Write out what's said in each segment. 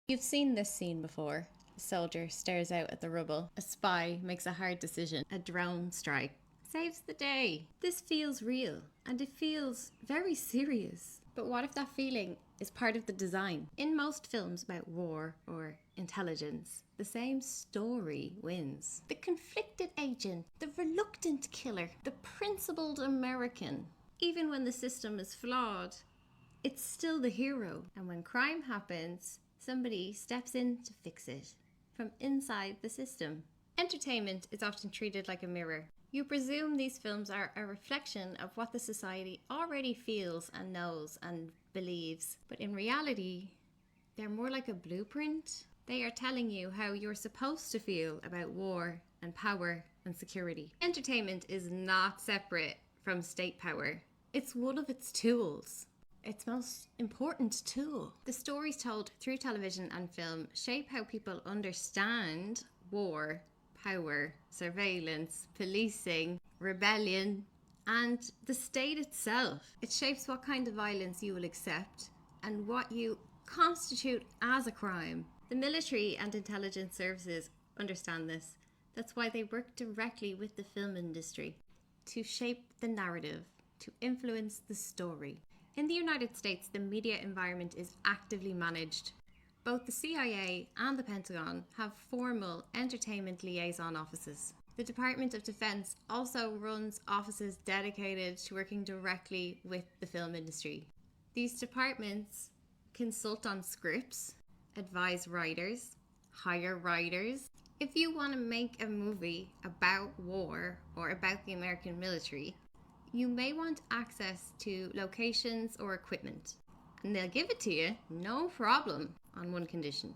You've seen this scene before. A soldier stares out at the rubble. A spy makes a hard decision. A drone strike saves the day. This feels real, and it feels very serious. But what if that feeling is part of the design? In most films about war or intelligence, the same story wins. The conflicted agent, the reluctant killer, the principled American. Even when the system is flawed, it's still the hero. And when crime happens, somebody steps in to fix it from inside the system. Entertainment is often treated like a mirror. You presume these films are a reflection of what the society already feels and knows and believes. But in reality, they're more like a blueprint. They are telling you how you're supposed to feel about war and power and security. Entertainment is not separate from state power. It's one of its tools. Its most important tool. The stories told through television and film shape how people understand war, power, surveillance, policing, rebellion, and the state itself. It shapes what kind of violence you will accept and what you constitute as a crime. The military and intelligence services understand this. That's why they work directly with the film industry to shape the narrative, to influence the story. In the United States, the media environment is actively managed. Both the CIA and the Pentagon have formal entertainment liaison offices. The Department of Defense also runs offices dedicated to working directly with the film industry. These departments consult on scripts, advise writers, hire writers. If you want to make a movie about war or about the American military, you may want access to locations or equipment. And they'll give it to you, no problem, on one condition.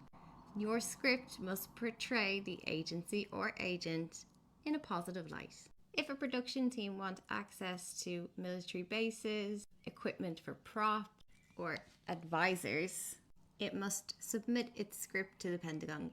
Your script must portray the agency or agent in a positive light. If a production team want access to military bases, equipment for props, or advisors, it must submit its script to the Pentagon.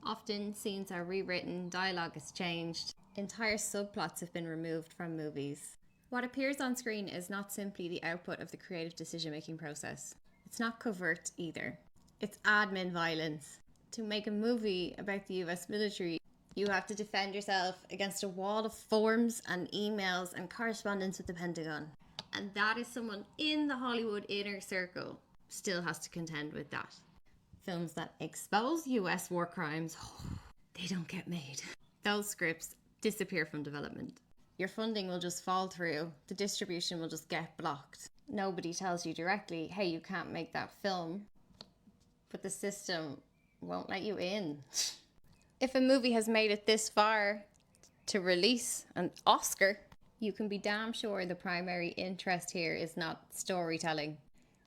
Often scenes are rewritten, dialogue is changed, entire subplots have been removed from movies. What appears on screen is not simply the output of the creative decision-making process. It's not covert either. It's admin violence. To make a movie about the US military, you have to defend yourself against a wall of forms and emails and correspondence with the Pentagon. And that is someone in the Hollywood inner circle still has to contend with that. Films that expose US war crimes, they don't get made. Those scripts disappear from development. Your funding will just fall through. The distribution will just get blocked. Nobody tells you directly, hey, you can't make that film. But the system won't let you in. If a movie has made it this far to release an Oscar, you can be damn sure the primary interest here is not storytelling.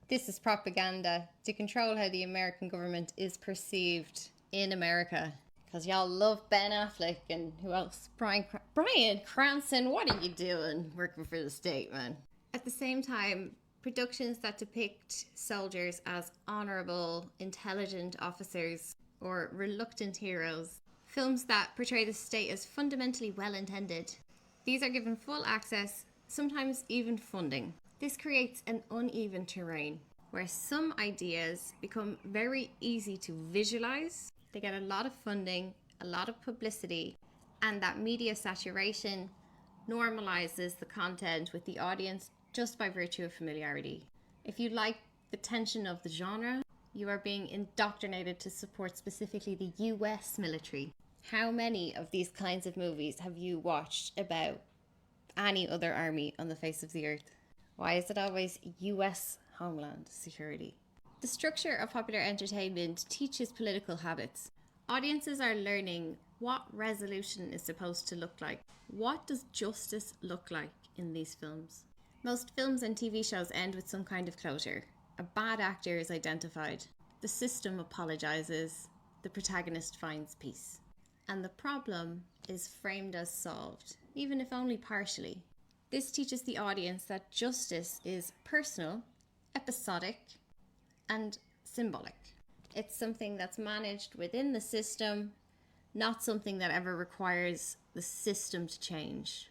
This is propaganda to control how the American government is perceived in America. Because y'all love Ben Affleck and who else? Bryan Cranston, what are you doing working for the state, man? At the same time, productions that depict soldiers as honourable, intelligent officers or reluctant heroes, films that portray the state as fundamentally well-intended, these are given full access, sometimes even funding. This creates an uneven terrain where some ideas become very easy to visualize. They get a lot of funding, a lot of publicity, and that media saturation normalizes the content with the audience just by virtue of familiarity. If you like the tension of the genre, you are being indoctrinated to support specifically the US military. How many of these kinds of movies have you watched about any other army on the face of the earth? Why is it always US Homeland Security? The structure of popular entertainment teaches political habits. Audiences are learning what resolution is supposed to look like. What does justice look like in these films? Most films and TV shows end with some kind of closure. A bad actor is identified. The system apologizes. The protagonist finds peace. And the problem is framed as solved, even if only partially. This teaches the audience that justice is personal, episodic, and symbolic. It's something that's managed within the system, not something that ever requires the system to change.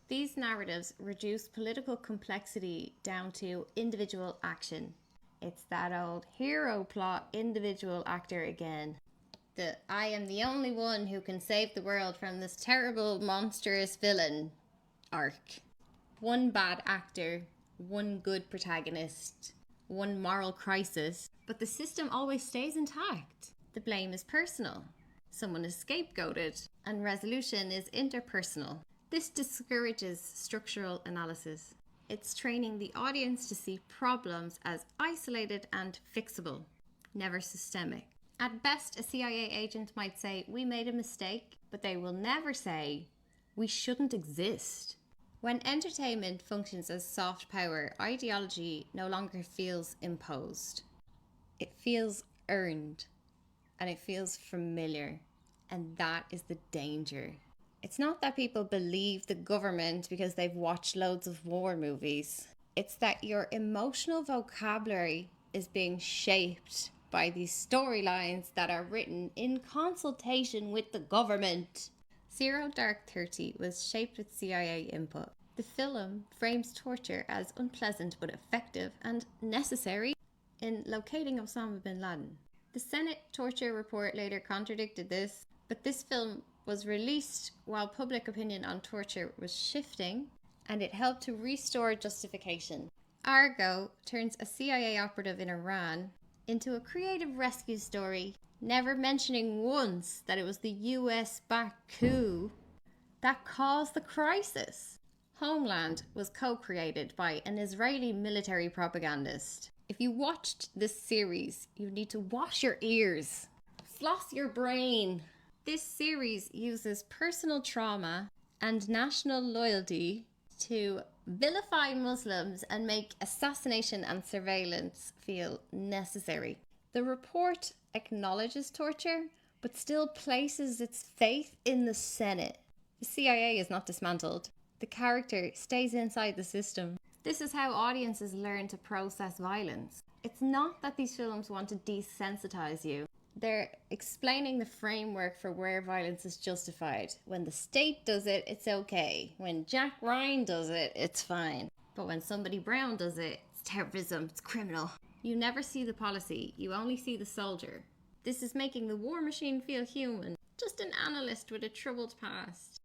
These narratives reduce political complexity down to individual action. It's that old hero plot individual actor again. The I am the only one who can save the world from this terrible monstrous villain arc. One bad actor, one good protagonist, one moral crisis, but the system always stays intact. The blame is personal. Someone is scapegoated, and resolution is interpersonal. This discourages structural analysis. It's training the audience to see problems as isolated and fixable, never systemic. At best, a CIA agent might say, "We made a mistake," but they will never say, "We shouldn't exist." When entertainment functions as soft power, ideology no longer feels imposed. It feels earned, and it feels familiar, and that is the danger. It's not that people believe the government because they've watched loads of war movies. It's that your emotional vocabulary is being shaped by these storylines that are written in consultation with the government. Zero Dark 30 was shaped with CIA input. The film frames torture as unpleasant but effective and necessary in locating Osama bin Laden. The Senate torture report later contradicted this, but this film was released while public opinion on torture was shifting, and it helped to restore justification. Argo turns a CIA operative in Iran into a creative rescue story, never mentioning once that it was the US-backed coup that caused the crisis. Homeland was co-created by an Israeli military propagandist. If you watched this series, you need to wash your ears, floss your brain. This series uses personal trauma and national loyalty to vilify Muslims and make assassination and surveillance feel necessary. The report acknowledges torture, but still places its faith in the Senate. The CIA is not dismantled. The character stays inside the system. This is how audiences learn to process violence. It's not that these films want to desensitize you. They're explaining the framework for where violence is justified. When the state does it, it's okay. When Jack Ryan does it, it's fine. But when somebody brown does it, it's terrorism, it's criminal. You never see the policy, you only see the soldier. This is making the war machine feel human. Just an analyst with a troubled past.